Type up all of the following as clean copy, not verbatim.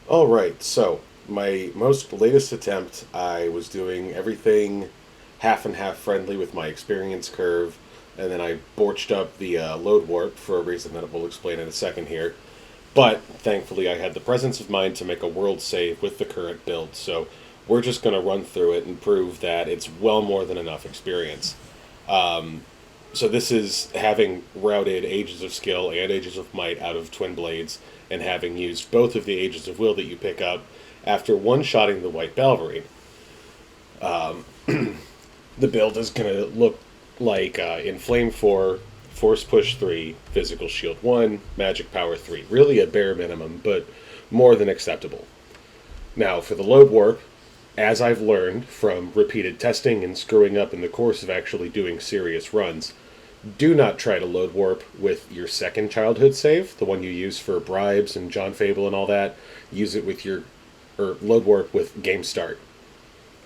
All right, so my most latest attempt, I was doing everything half and half friendly with my experience curve, and then I borched up the load warp for a reason that we'll explain in a second here. But thankfully, I had the presence of mind to make a world save with the current build, so we're just going to run through it and prove that it's well more than enough experience. So this is having routed Ages of Skill and Ages of Might out of Twinblades, and having used both of the Ages of Will that you pick up after one-shotting the White Balverine. The build is going to look like Enflame 4, Force Push 3, Physical Shield 1, Magic Power 3. Really a bare minimum, but more than acceptable. Now, for the load warp, as I've learned from repeated testing and screwing up in the course of actually doing serious runs, do not try to load warp with your second childhood save, the one you use for bribes and John Fable and all that. Use it with your, or load warp with game start.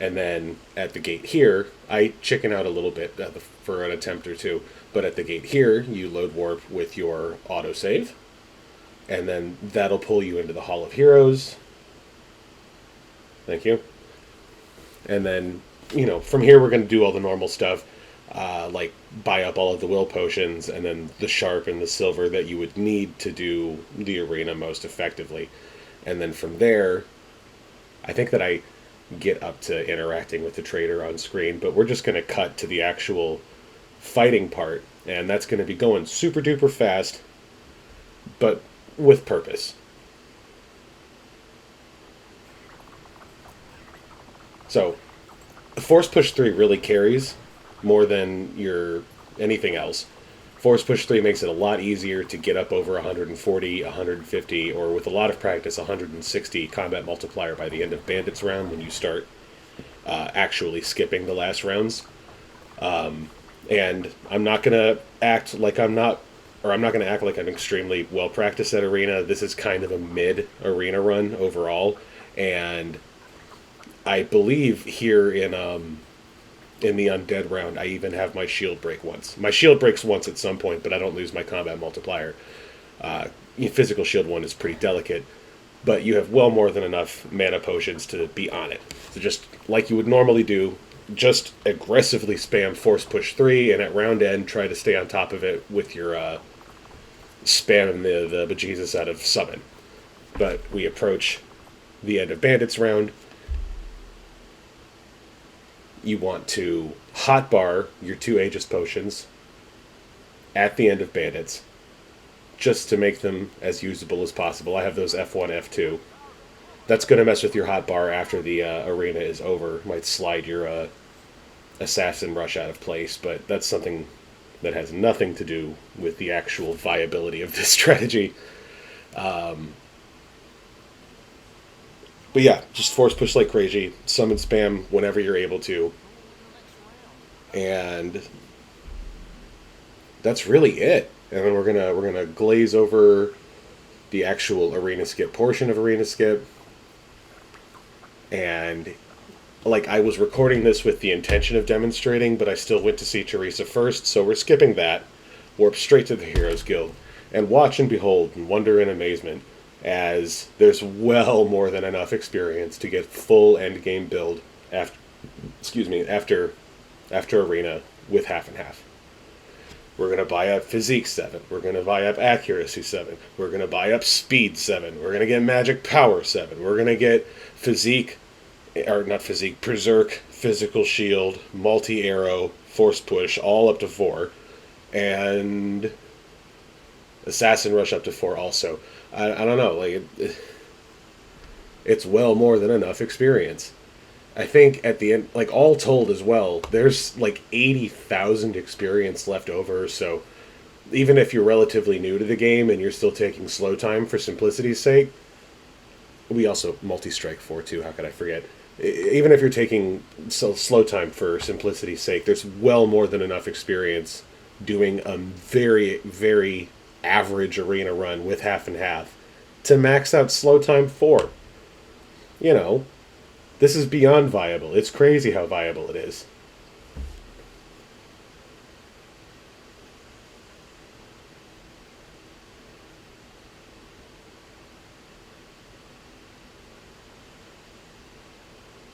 And then at the gate here, I chicken out a little bit for an attempt or two, but at the gate here, you load warp with your autosave, and then that'll pull you into the Hall of Heroes. Thank you. And then, from here we're going to do all the normal stuff, like buy up all of the will potions, and then the sharp and the silver that you would need to do the arena most effectively. And then from there, I think that I get up to interacting with the trader on screen, but we're just going to cut to the actual fighting part, and that's going to be going super duper fast, but with purpose. So, Force Push 3 really carries more than your anything else. Force Push 3 makes it a lot easier to get up over 140, 150, or with a lot of practice, 160 Combat Multiplier by the end of Bandits round when you start actually skipping the last rounds. And I'm not going to act like I'm not, or I'm not going to act like I'm extremely well practiced at Arena. This is kind of a mid Arena run overall, and I believe here in the undead round, I even have my shield break once. My shield breaks once at some point, but I don't lose my combat multiplier. Physical shield 1 is pretty delicate, but you have well more than enough mana potions to be on it. So just like you would normally do, just aggressively spam Force Push 3, and at round end, try to stay on top of it with your spamming the bejesus out of Summon. But we approach the end of Bandits round. You want to hotbar your 2 Aegis potions at the end of Bandits, just to make them as usable as possible. I have those F1, F2. That's going to mess with your hotbar after the arena is over. Might slide your Assassin Rush out of place, but that's something that has nothing to do with the actual viability of this strategy. But yeah, just force push like crazy, summon spam whenever you're able to, and that's really it. And then we're gonna glaze over the actual arena skip portion of arena skip. And like, I was recording this with the intention of demonstrating, but I still went to see Teresa first, so we're skipping that, warp straight to the Heroes Guild, and watch and behold and wonder and amazement as there's well more than enough experience to get full end game build after arena with half and half. We're going to buy up Physique 7. We're going to buy up Accuracy 7. We're going to buy up Speed 7. We're going to get Magic Power 7. We're going to get Physique, or not Physique, Berserk, Physical Shield, Multi-Arrow, Force Push, all up to 4. And Assassin Rush up to 4 also. I don't know, like, it's well more than enough experience. I think at the end, like, all told as well, there's like 80,000 experience left over, so even if you're relatively new to the game and you're still taking slow time for simplicity's sake, we also multi-strike 4 too, how could I forget? Even if you're taking slow time for simplicity's sake, there's well more than enough experience doing a very, very average arena run with half and half to max out slow time 4. This is beyond viable. It's crazy how viable it is.